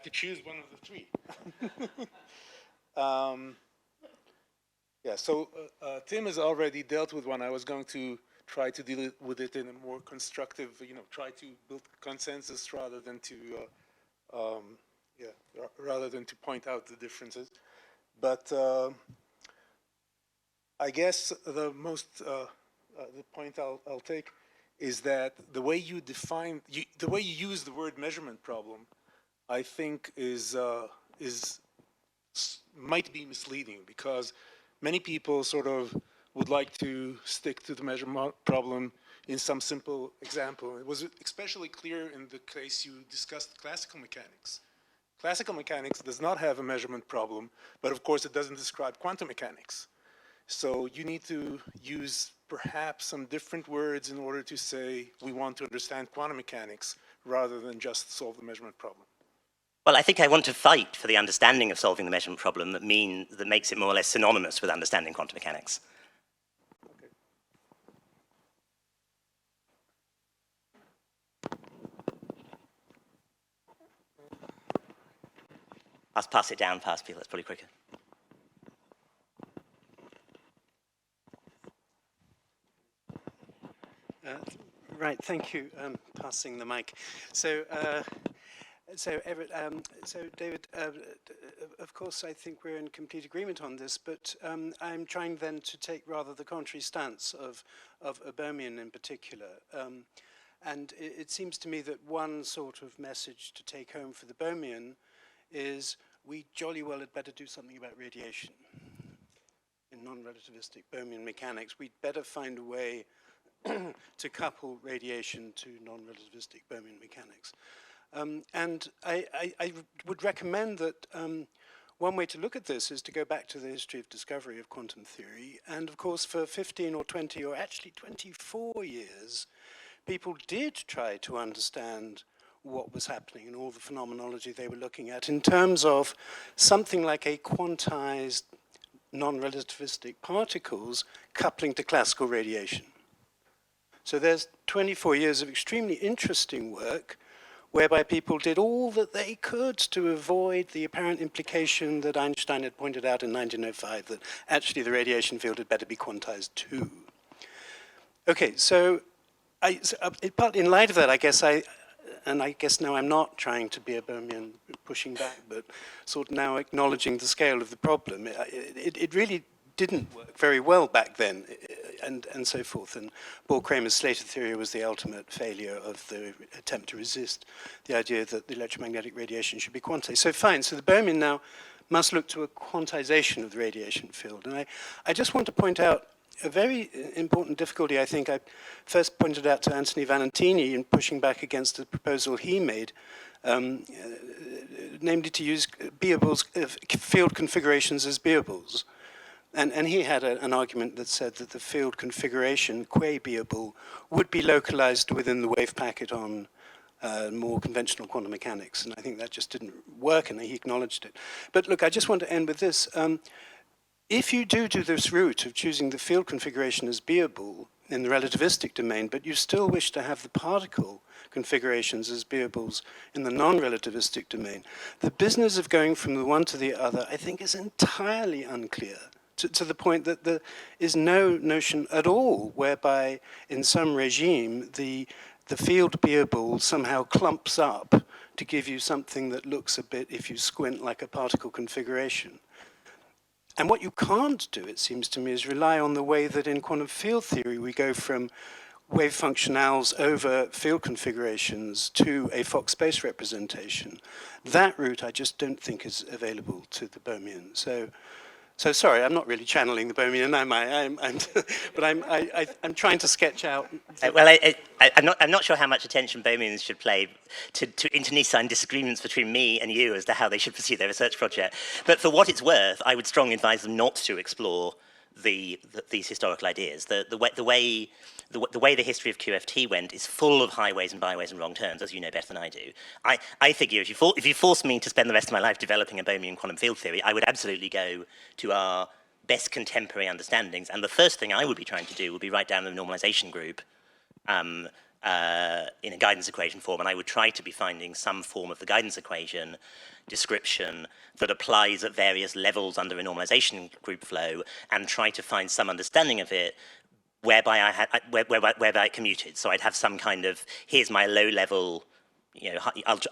To choose one of the three. Yeah, so Tim has already dealt with one. I was going to try to deal with it in a more constructive, try to build consensus rather than to, rather than to point out the differences. But I guess the point I'll take is that the way you define, the way you use the word measurement problem, I think might be misleading, because many people sort of would like to stick to the measurement problem in some simple example. It was especially clear in the case you discussed classical mechanics. Classical mechanics does not have a measurement problem, but of course it doesn't describe quantum mechanics. So you need to use perhaps some different words in order to say we want to understand quantum mechanics rather than just solve the measurement problem. Well, I think I want to fight for the understanding of solving the measurement problem that makes it more or less synonymous with understanding quantum mechanics. Okay. I'll pass it down past people, that's probably quicker. Right, thank you. Passing the mic. So Everett, so David, of course, I think we're in complete agreement on this, but I'm trying then to take rather the contrary stance of Bohmian in particular. And it seems to me that one sort of message to take home for the Bohmian is we jolly well had better do something about radiation. In non-relativistic Bohmian mechanics, we'd better find a way to couple radiation to non-relativistic Bohmian mechanics. And I would recommend that one way to look at this is to go back to the history of discovery of quantum theory. And of course, for 15 or 20 or actually 24 years, people did try to understand what was happening and all the phenomenology they were looking at in terms of something like a quantized non-relativistic particles coupling to classical radiation. So there's 24 years of extremely interesting work whereby people did all that they could to avoid the apparent implication that Einstein had pointed out in 1905, that actually the radiation field had better be quantized too. Okay, so partly in light of that, I guess now I'm not trying to be a Bohmian pushing back, but sort of now acknowledging the scale of the problem. It really didn't work very well back then, and so forth. And Bohr-Kramer's Slater theory was the ultimate failure of the attempt to resist the idea that the electromagnetic radiation should be quantized. So fine, so the Bohmian now must look to a quantization of the radiation field. And I just want to point out a very important difficulty, I think I first pointed out to Anthony Valentini in pushing back against the proposal he made, namely to use Beables, field configurations as Beables. And he had an argument that said that the field configuration, qua-Beable, would be localized within the wave packet on more conventional quantum mechanics. And I think that just didn't work, and he acknowledged it. But look, I just want to end with this. If you do this route of choosing the field configuration as Beable in the relativistic domain, but you still wish to have the particle configurations as Beables in the non-relativistic domain, the business of going from the one to the other, I think, is entirely unclear. To the point that there is no notion at all whereby in some regime the field Beable somehow clumps up to give you something that looks a bit, if you squint, like a particle configuration. And what you can't do, it seems to me, is rely on the way that in quantum field theory we go from wave functionals over field configurations to a Fock space representation. That route I just don't think is available to the Bohmian. So sorry, I'm not really channeling the Bohmian, am I? But I'm trying to sketch out. Well, I'm not sure how much attention Bohmians should pay to internecine disagreements between me and you as to how they should pursue their research project. But for what it's worth, I would strongly advise them not to explore these historical ideas. The way the history of QFT went is full of highways and byways and wrong turns, as you know better than I do. I figure if you force me to spend the rest of my life developing a Bohmian quantum field theory, I would absolutely go to our best contemporary understandings, and the first thing I would be trying to do would be write down the normalization group in a guidance equation form, and I would try to be finding some form of the guidance equation description that applies at various levels under a normalization group flow, and try to find some understanding of it whereby whereby it commuted. So I'd have some kind of, here's my low-level,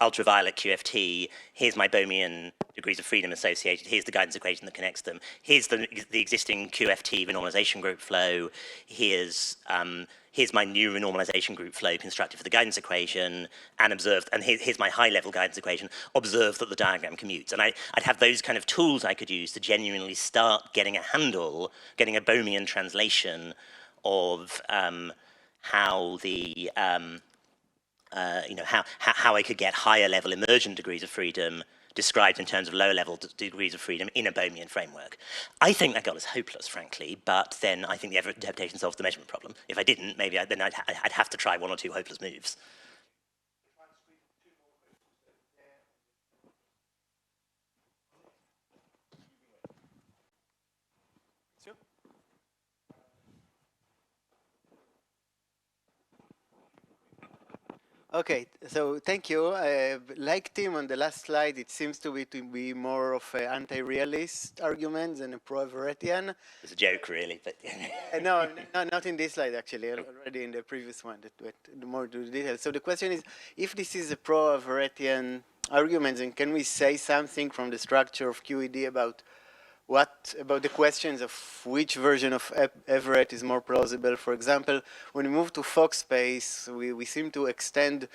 ultraviolet QFT, here's my Bohmian degrees of freedom associated, here's the guidance equation that connects them, here's the existing QFT renormalization group flow, here's my new renormalization group flow constructed for the guidance equation, and here's my high-level guidance equation, observe that the diagram commutes. And I'd have those kind of tools I could use to genuinely start getting a handle, getting a Bohmian translation of how the how I could get higher level emergent degrees of freedom described in terms of lower level degrees of freedom in a Bohmian framework. I think that goal is hopeless, frankly, but then I think the Everett interpretation solves the measurement problem. If I didn't, maybe I'd have to try one or two hopeless moves. Okay, so thank you. Like Tim on the last slide, it seems to be more of an anti-realist argument than a pro-Everettian. It's a joke, really, but No, not in this slide, actually, already in the previous one, that went more to the details. So the question is, if this is a pro-Everettian argument, then can we say something from the structure of QED about the questions of which version of Everett is more plausible? For example, when we move to Fock space, we seem to extend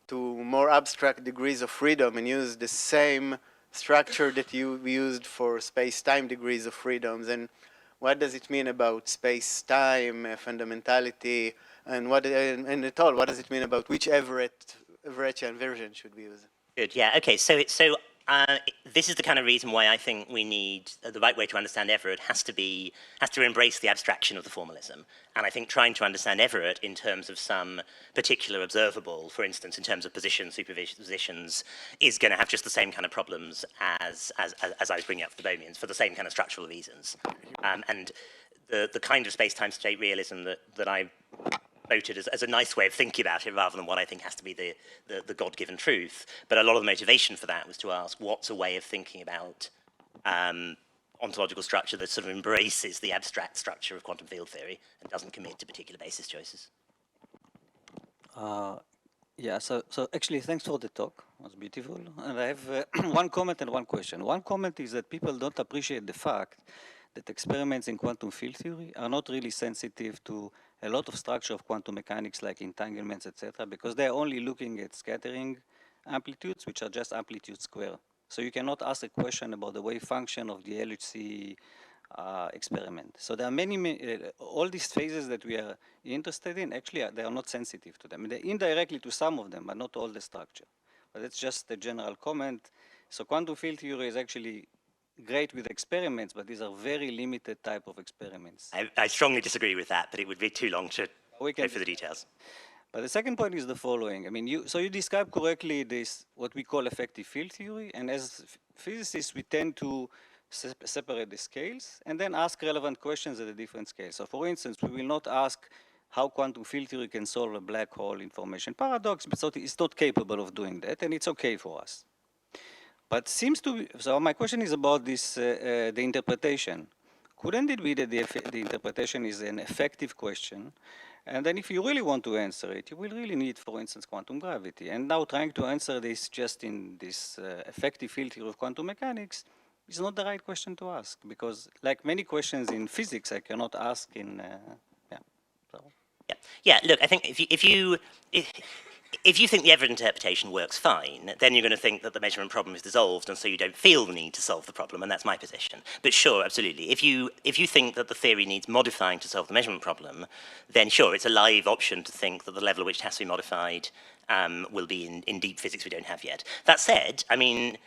to more abstract degrees of freedom and use the same structure that we used for space-time degrees of freedoms. And what does it mean about space-time fundamentality, and what does it mean about which Everettian version should we use? Good. Yeah. Okay. So this is the kind of reason why I think we need the right way to understand Everett has to embrace the abstraction of the formalism. And I think trying to understand Everett in terms of some particular observable, for instance, in terms of position superpositions, is going to have just the same kind of problems as I was bringing up for the Bohmians, for the same kind of structural reasons. And the kind of space-time state realism that I voted as a nice way of thinking about it rather than what I think has to be the God-given truth. But a lot of the motivation for that was to ask, what's a way of thinking about ontological structure that sort of embraces the abstract structure of quantum field theory and doesn't commit to particular basis choices? Yeah, so actually, thanks for the talk. It was beautiful. And I have one comment and one question. One comment is that people don't appreciate the fact that experiments in quantum field theory are not really sensitive to a lot of structure of quantum mechanics like entanglements, etc., because they're only looking at scattering amplitudes, which are just amplitude square. So you cannot ask a question about the wave function of the LHC experiment. So there are all these phases that we are interested in, actually, they are not sensitive to them. They're indirectly to some of them, but not all the structure. But it's just a general comment. So quantum field theory is actually great with experiments, but these are very limited type of experiments. I strongly disagree with that, but it would be too long to go through the details. But the second point is the following. I mean, you describe correctly this, what we call effective field theory, and as physicists, we tend to separate the scales and then ask relevant questions at the different scales. So for instance, we will not ask how quantum field theory can solve a black hole information paradox, but it's not capable of doing that, and it's okay for us. But seems to be, so my question is about this, the interpretation. Couldn't it be that the interpretation is an effective question? And then if you really want to answer it, you will really need, for instance, quantum gravity. And now trying to answer this just in this effective field theory of quantum mechanics is not the right question to ask, because like many questions in physics, I cannot ask in, Yeah, look, I think if you think the Everett interpretation works fine, then you're going to think that the measurement problem is dissolved, and so you don't feel the need to solve the problem, and that's my position. But sure, absolutely. If you think that the theory needs modifying to solve the measurement problem, then sure, it's a live option to think that the level at which it has to be modified will be in deep physics we don't have yet. That said, I mean,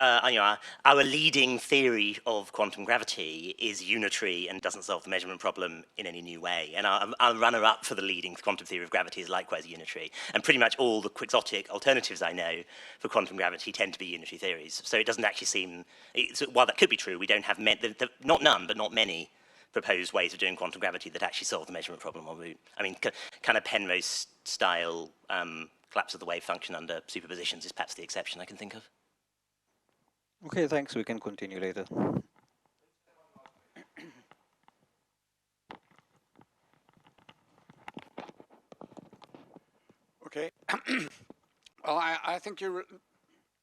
Our leading theory of quantum gravity is unitary and doesn't solve the measurement problem in any new way. And our runner-up for the leading quantum theory of gravity is likewise unitary. And pretty much all the quixotic alternatives I know for quantum gravity tend to be unitary theories. So it doesn't actually seem, while that could be true, we don't have, not none, but not many proposed ways of doing quantum gravity that actually solve the measurement problem en route. I mean, kind of Penrose style collapse of the wave function under superpositions is perhaps the exception I can think of. Okay, thanks. We can continue later. Okay. Well, I think you're,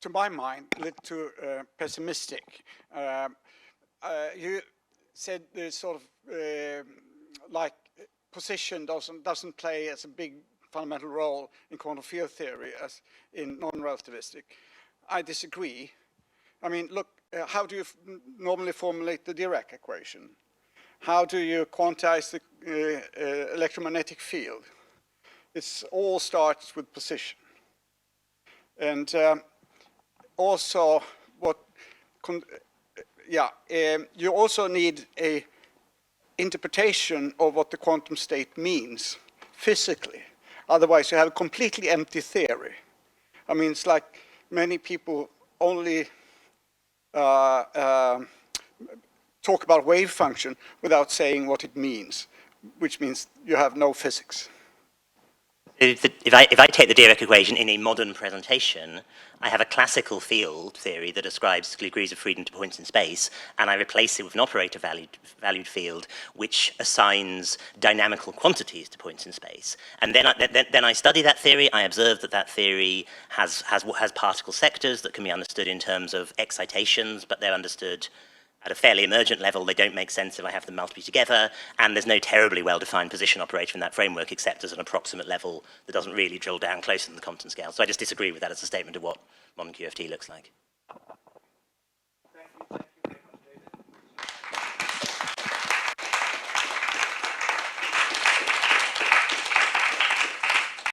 to my mind, a little too pessimistic. You said there's sort of like position doesn't play as a big fundamental role in quantum field theory as in non-relativistic. I disagree. I mean, look, how do you normally formulate the Dirac equation? How do you quantize the electromagnetic field? It all starts with position. And also, you also need a interpretation of what the quantum state means physically. Otherwise, you have a completely empty theory. I mean, it's like many people only talk about wave function without saying what it means, which means you have no physics. If I take the Dirac equation in a modern presentation, I have a classical field theory that ascribes degrees of freedom to points in space, and I replace it with an operator valued field which assigns dynamical quantities to points in space. And then I study that theory. I observe that that theory has particle sectors that can be understood in terms of excitations, but they're understood at a fairly emergent level. They don't make sense if I have them multiply together, and there's no terribly well-defined position operator in that framework except as an approximate level that doesn't really drill down closer than the Compton scale. So I just disagree with that as a statement of what modern QFT looks like.